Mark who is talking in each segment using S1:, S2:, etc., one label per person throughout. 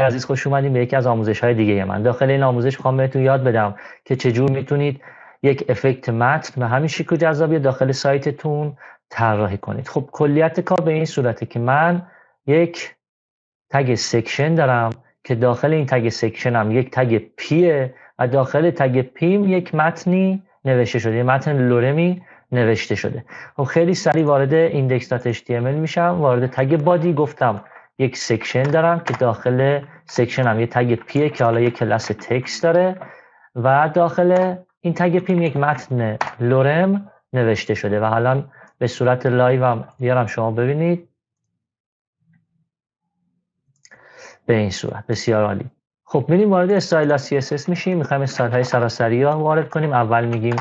S1: عزیز خوش اومدیم به یکی از آموزش‌های دیگه من. داخل این آموزش می‌خوام بهتون یاد بدم که چجور میتونید یک افکت متن به همین شکل جذابی داخل سایتتون طراحی کنید. خب کلیت کار به این صورته که من یک تگ سکشن دارم که داخل این تگ سکشنم یک تگ پیه و داخل تگ پیم یک متنی نوشته شده، متن لورمی نوشته شده. خب خیلی سریع وارد index.html میشم. وارد تگ بادی گفتم یک سکشن دارم که داخل سکشن هم یه تگ پیه که حالا یک کلاس تکست داره و داخل این تگ پیم یک متن لورم نوشته شده و حالا به صورت لایو هم بیارم شما ببینید به این صورت. بسیار عالی. خب میریم وارد استایل CSS میشیم. میخوایم استایل های سراسری ها وارد کنیم. اول میگیم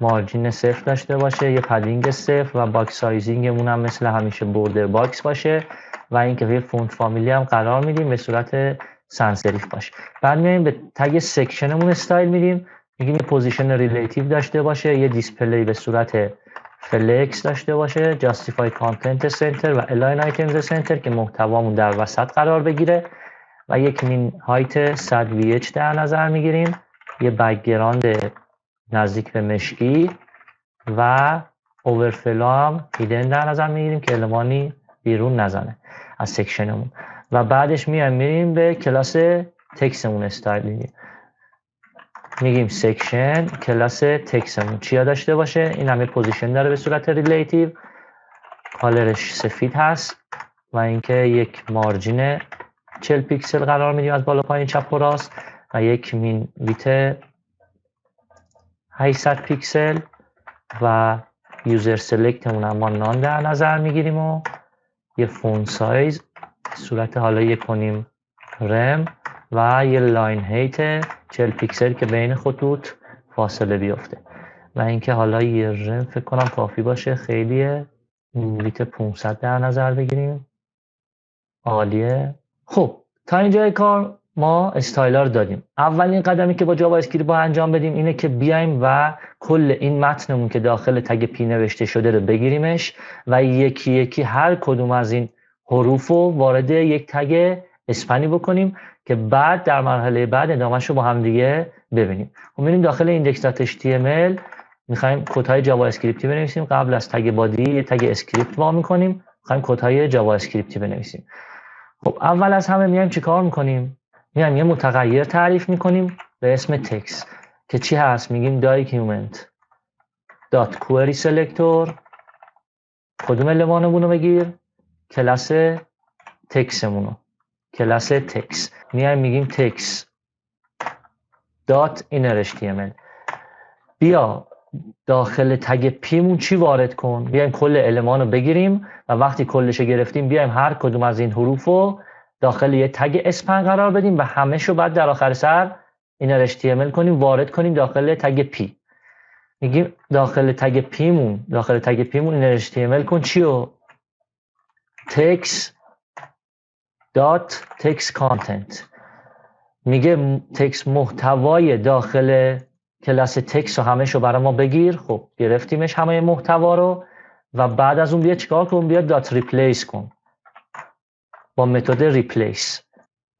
S1: مارجین 0 داشته باشه، یه پدینگ 0 و باکس سایزینگمون هم مثل همیشه بوردر باکس باشه و اینکه یه فونت فامیلی هم قرار میدیم به صورت سانس سریف باشه. بعد میایم به تگ سکشنمون استایل میدیم، میگیم یه پوزیشن ریلیتیو داشته باشه، یه دیسپلی به صورت فلکس داشته باشه، جاستیفای کانتنت سنتر و الاین آیتمز سنتر که محتوامون در وسط قرار بگیره و یک مین هایت 100 VH در نظر میگیریم، یه بک‌گراند نزدیک به مشکی و اوورفلو هم هیدن در نظر میگیریم که المانی بیرون نزنه از سکشنمون و بعدش میریم به کلاس تکستمون استایل میدیم. میگیم سکشن کلاس تکستمون چیا داشته باشه. این همه پوزیشن داره به صورت ریلیتیو، کالرش سفید هست و اینکه یک مارجین 40 پیکسل قرار میدیم از بالا پایین چپ و راست و یک مین ویت 800 پیکسل و یوزر سلکتمون اما نان در نظر میگیریم و یه فونت سایز صورت حالا یک کنیم رم و یه لاین هیت 40 پیکسل که بین خطوط فاصله بیفته و اینکه حالا یه رم فکر کنم کافی باشه، خیلیه، ویت 500 در نظر بگیریم. عالیه. خب تا اینجای کار ما استایلر دادیم. اولین قدمی که با جاوا اسکریپت با انجام بدیم اینه که بیایم و کل این متنمون که داخل تگ پی نوشته شده رو بگیریمش و یکی یکی هر کدوم از این حروف رو وارد یک تگ اسپنی بکنیم که بعد در مرحله بعد ادامهش رو با هم دیگه ببینیم. خب میریم داخل index.html، میخوایم کدهای جاوا اسکریپتی بنویسیم. قبل از تگ بادی یه تگ اسکریپت وا میکنیم، میخوایم کدهای جاوا اسکریپتی بنویسیم. خب اول از همه میایم چیکار میکنیم؟ میایم یه متغیر تعریف میکنیم به اسم تکست که چی هست؟ میگیم داکیومنت دات کوئری سلکتور، کدوم المانمون رو بگیر؟ کلاس تکستمون رو، کلاس تکست. میایم میگیم تکست دات اینر HTML. بیا داخل تگ پیمون چی وارد کن؟ بیایم کل المان رو بگیریم و وقتی کلش گرفتیم بیایم هر کدوم از این حروف رو داخل یه تگ اسپن قرار بدیم و همه شو بعد در آخر سر اینر HTML کنیم، وارد کنیم داخل تگ پی. میگیم داخل تگ پیمون اینر HTML کن چیو؟ text dot text content. میگه تکست محتوای داخل کلاس تکست رو همه شو برای ما بگیر. خب گرفتیمش همه محتوا رو و بعد از اون بیا چیکار کن؟ بیا دات ریپلیس کن با متد ریپلیس.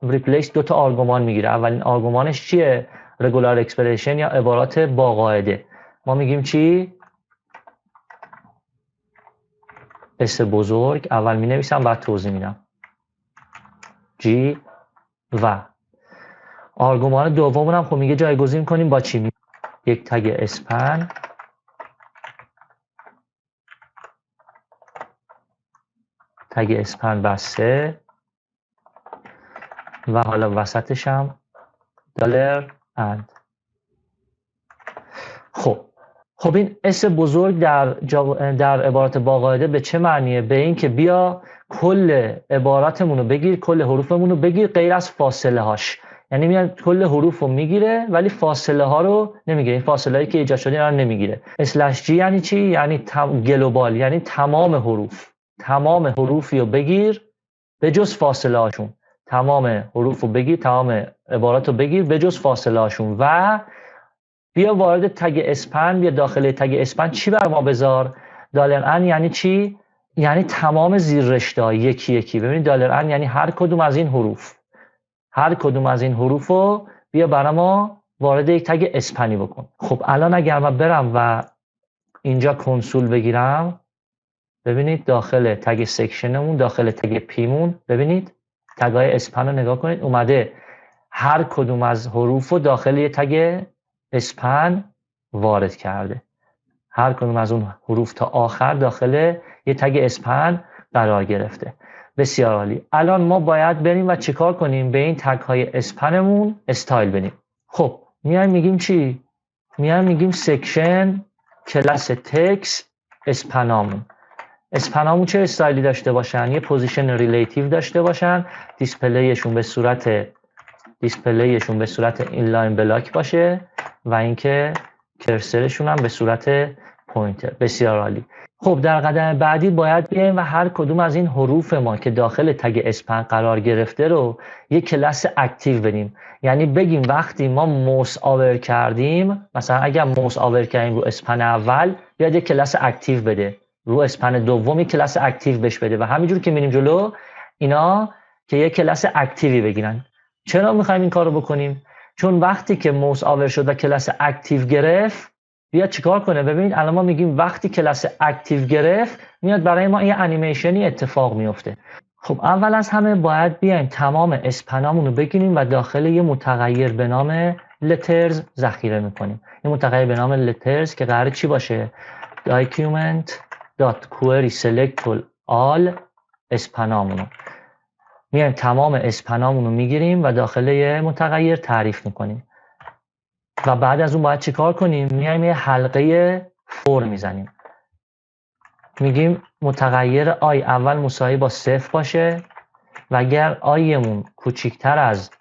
S1: ریپلیس دو تا آرگومان میگیره. اولین آرگومانش چیه؟ رگولار اکسپرشن یا عبارات با قاعده. ما میگیم چی؟ اس بزرگ اول می نویسم بعد توضیح میدم. جی و آرگومان دومون هم خب میگه جایگزین کنیم با چی؟ یک تگ اسپن بسته و حالا وسطش هم دلار اند. خب این اس بزرگ در عبارت با قاعده به چه معنیه؟ به این که بیا کل عباراتمون رو بگیر، کل حروفمون رو بگیر غیر از فاصله هاش. یعنی میاد کل حروف رو میگیره ولی فاصله ها رو نمیگیره. این فاصله هایی که ایجاد شده رو نمیگیره. اسلش جی یعنی چی؟ یعنی گلوبال، یعنی تمام حروفی رو بگیر به جز فاصله هاشون. تمام حروف رو بگیر، تمام عبارات رو بگیر به جز فاصله هاشون و بیا وارد تگ اسپن، بیا داخل تگ اسپن چی بر ما بذار؟ دالر ان یعنی چی؟ یعنی تمام زیر رشته ها یکی یکی. ببینید دلار ان یعنی هر کدوم از این حروف، هر کدوم از این حروف رو بیا برای ما وارد یک تگ اسپنی بکن. خب الان اگر من برم و اینجا کنسول بگیرم، ببینید داخل تگ سکشنمون، داخل تگ پیمون، ببینید تگای اسپن رو نگاه کنید، اومده هر کدوم از حروف رو داخل یه تگ اسپن وارد کرده. هر کدوم از اون حروف تا آخر داخل یه تگ اسپن قرار گرفته. بسیار عالی. الان ما باید بریم و چیکار کنیم؟ به این تگ های اسپنمون استایل بدیم. خب میایم میگیم چی؟ میایم میگیم سکشن کلاس تکس اسپنامون. اسپنامون چه استایلی داشته باشن؟ یه پوزیشن ریلیتیو داشته باشن، دیسپلیشون به صورت اینلاین بلاک باشه و اینکه کرسرشون هم به صورت پوینتر. بسیار عالی. خب در قدم بعدی باید بیایم و هر کدوم از این حروف ما که داخل تگ اسپن قرار گرفته رو یک کلاس اکتیو بدیم. یعنی بگیم وقتی ما موس آور کردیم، مثلا اگر موس آور کردیم رو اسپن اول، بیاد یک کلاس اکتیو بده، رو اسپن دوم یک کلاس اکتیو بهش بده و همینجور که میریم جلو اینا که یک کلاس اکتیوی بگیرن. چرا میخوایم این کارو بکنیم؟ چون وقتی که موس آور شد و کلاس اکتیو گرفت، بیاد چیکار کنه؟ ببینید الان ما میگیم وقتی کلاس اکتیو گرفت، میاد برای ما یه انیمیشنی اتفاق میفته. خب اول از همه باید بیایم تمام اسپنامون رو بگیریم و داخل یه متغیر به نام letters ذخیره میکنیم. یه متغیر به نام letters که قراره چی باشه؟ document.query select all اسپنامون رو میایم تمام اسپنامون رو میگیریم و داخل یه متغیر تعریف میکنیم و بعد از اون باید چی کار کنیم؟ میایم یه حلقه فور میزنیم، میگیم متغیر آی اول مساوی با 0 باشه و اگر آیمون کوچیکتر از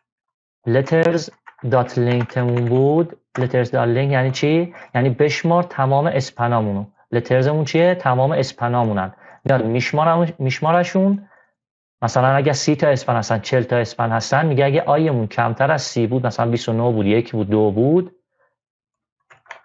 S1: letters.lengthمون بود. letters.length یعنی چی؟ یعنی بشمار تمام اسپنامونو. lettersمون چیه؟ تمام اسپنامونن، میاد میشمارشون. مثلا اگه 30 تا اسپن هستن، 40 تا اسپن هستن، میگه اگه آیمون کمتر از 30 بود، مثلا 29 بود، 1 بود، 2 بود،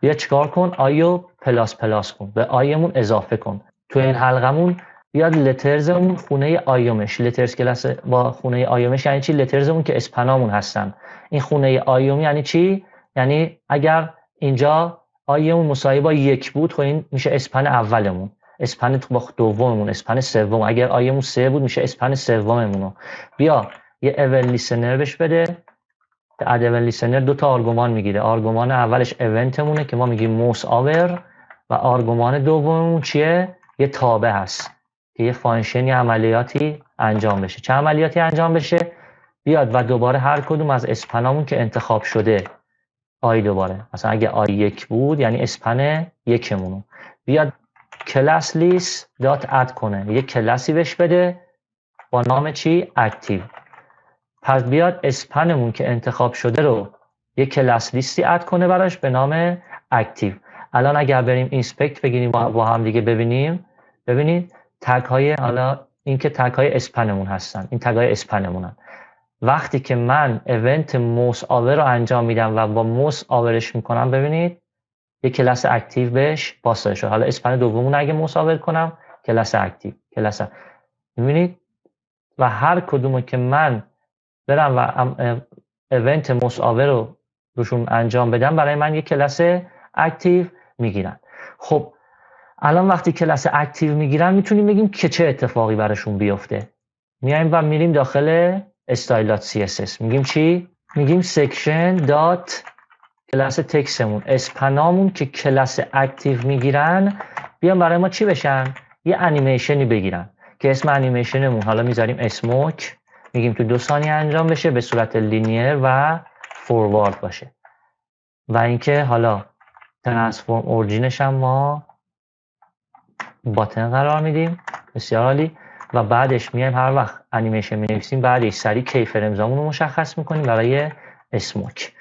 S1: بیا چیکار کن؟ آیو پلاس کن، به آیمون اضافه کن. تو این حلقمون بیاد لترزمون خونه آیومش، لترز کلاس با خونه آیومش یعنی چی؟ لترزمون که اسپنامون هستن. این خونه آیوم یعنی چی؟ یعنی اگر اینجا آیمون مساوی با 1 بود، خب این میشه اسپن اولمون، اسپن با دوممون، اسپن سوم. اگر آیمون 3 بود میشه اسپن سوممون. بیا یه اول لیسنر بهش بده. اد ایونت لیسنر 2 تا آرگومان میگیره. آرگومان اولش ایونتمونه که ما میگیم موس آور و آرگومان دوممون چیه؟ یه تابع هست که یه فانکشنی عملیاتی انجام بشه. چه عملیاتی انجام بشه؟ بیاد و دوباره هر کدوم از اسپنامون که انتخاب شده، آی دوباره، مثلا اگه آی 1 بود یعنی اسپن یکمونو، بیاد کلاس لیست دات اد کنه، یه کلاسی بهش بده با نام چی؟ اکتیو. پس بیاد اسپنمون که انتخاب شده رو یک کلاس لیستی اد کنه براش به نام اکتیو. الان اگر بریم اینسپکت بگیریم با هم دیگه ببینیم، ببینید تگ های، حالا این که تگ های اسپنمون هستن، این تگ های اسپنمونن. وقتی که من ایونت موس آور رو انجام میدم و با موس آورش میکنم، ببینید یک کلاس اکتیو بهش واسطه شد. حالا اسپن دومون اگه موس آور کنم، کلاس اکتیو، کلاس، ببینید. و هر کدومو که من برم و ایونت موس آور رو روشون انجام بدم، برای من یک کلاس اکتیو میگیرن. خب الان وقتی کلاس اکتیو میگیرن، میتونیم بگیم که چه اتفاقی براشون بیفته. میایم و میریم داخل style.css، میگیم چی؟ میگیم section dot کلاس تکسمون، اسپنامون که کلاس اکتیو میگیرن، بیان برای ما چی بشن؟ یه انیمیشنی بگیرن که اسم انیمیشنمون حالا میذاریم اسموک، میگیم تو 2 ثانیه انجام بشه، به صورت لینیر و فوروارد باشه و اینکه حالا ترانسفورم اورجینش هم ما باتن قرار میدیم. بسیار عالی. و بعدش میایم هر وقت انیمیشن مینویسیم بعدش سریع کی فرمزامون رو مشخص میکنیم برای اسموک.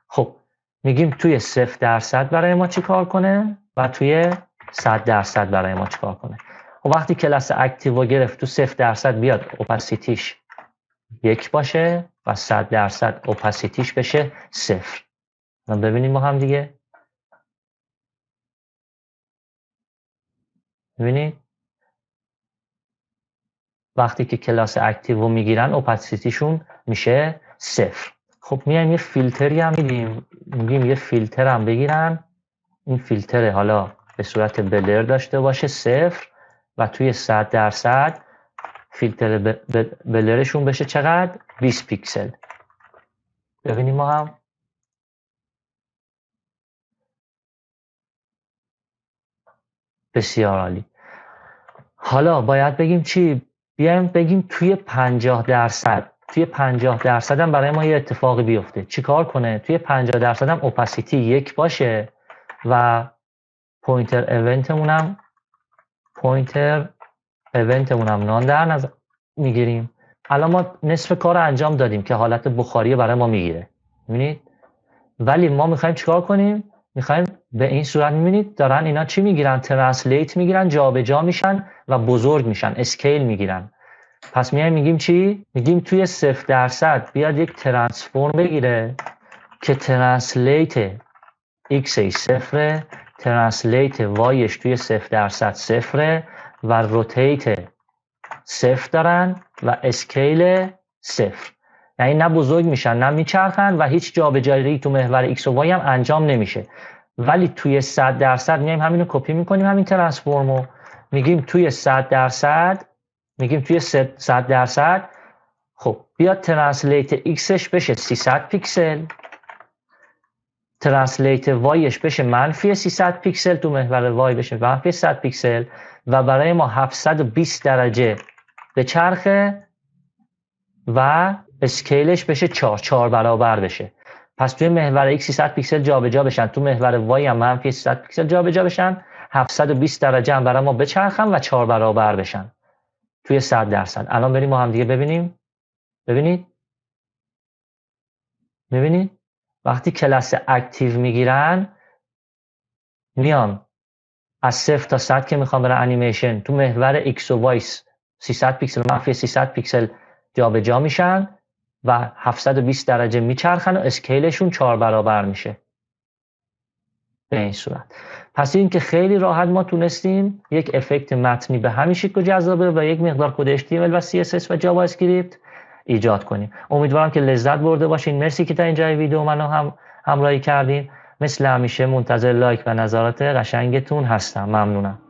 S1: خب میگیم توی 0% برای ما چی کار کنه و توی 100% برای ما چی کار کنه. خب وقتی کلاس اکتیو رو گرفت، تو 0% بیاد اوپاسیتیش 1 باشه و 100% اوپاسیتیش بشه 0. ببینیم با هم دیگه. ببینید وقتی که کلاس اکتیو رو میگیرن، اوپاسیتیشون میشه 0. خب میایم یه فیلتری هم میدیم، میگیم یه فیلتر هم بگیرن. این فیلتر حالا به صورت بلر داشته باشه 0 و توی 100% فیلتر بلرشون بشه چقدر؟ 20 پیکسل. ببینیم ما هم بسیار عالی. حالا باید بگیم چی؟ بیایم بگیم توی 50%، توی 50% هم برای ما یه اتفاقی بیفته. چی کار کنه؟ توی 50% هم اوپاسیتی 1 باشه و پوینتر ایونتمون هم نان در نظر میگیریم. الان ما نصف کار رو انجام دادیم که حالت بخاری برای ما میگیره، میبینید؟ ولی ما میخوایم چیکار کنیم؟ میخوایم به این صورت، میبینید دارن اینا چی میگیرن؟ ترنسلیت میگیرن، جابجا میشن و بزرگ میشن، اسکیل میگیرن. پس میگیم چی؟ میگیم توی 0% بیاد یک ترانسفورم بگیره که ترنسلیت x 0، ترنسلیت یش توی 0% 0 و روتیت 0 دارن و اسکیل 0. یعنی نه بزرگ میشن نه میچرخن و هیچ جابجایی تو محور x و y هم انجام نمیشه. ولی توی 100% میایم همینو کپی میکنیم، همین ترانسفورمو میگیم توی 100%، میگیم توی 100% خب بیاد ترنسلیت xش بشه 300 پیکسل، ترنسلیت وایش بشه منفی 300 پیکسل، تو محور وای بشه منفی 100 پیکسل و برای ما 720 درجه به چرخه و اسکیلش بشه 4 برابر بشه. پس توی محور x 300 پیکسل جابجا بشن، تو محور وای هم منفی 300 پیکسل جابجا بشن، 720 درجه هم برای ما بچرخن و 4 برابر بشن توی 100%. الان بریم ما هم دیگه ببینیم. ببینید وقتی کلاس اکتیو میگیرن میان از 0 تا 100 که میخوام برن انیمیشن، تو محور x و y 300 پیکسل منفی 300 پیکسل جابجا میشن و 720 درجه میچرخن و اسکیلشون 4 برابر میشه به این صورت. پس این که خیلی راحت ما تونستیم یک افکت متنی به همین شکل و جذابه و یک مقدار کد HTML و CSS و جاوا اسکریپت ایجاد کنیم. امیدوارم که لذت برده باشین. مرسی که تا اینجای ویدیو منو هم همراهی کردین. مثل همیشه منتظر لایک و نظرات قشنگتون هستم. ممنونم.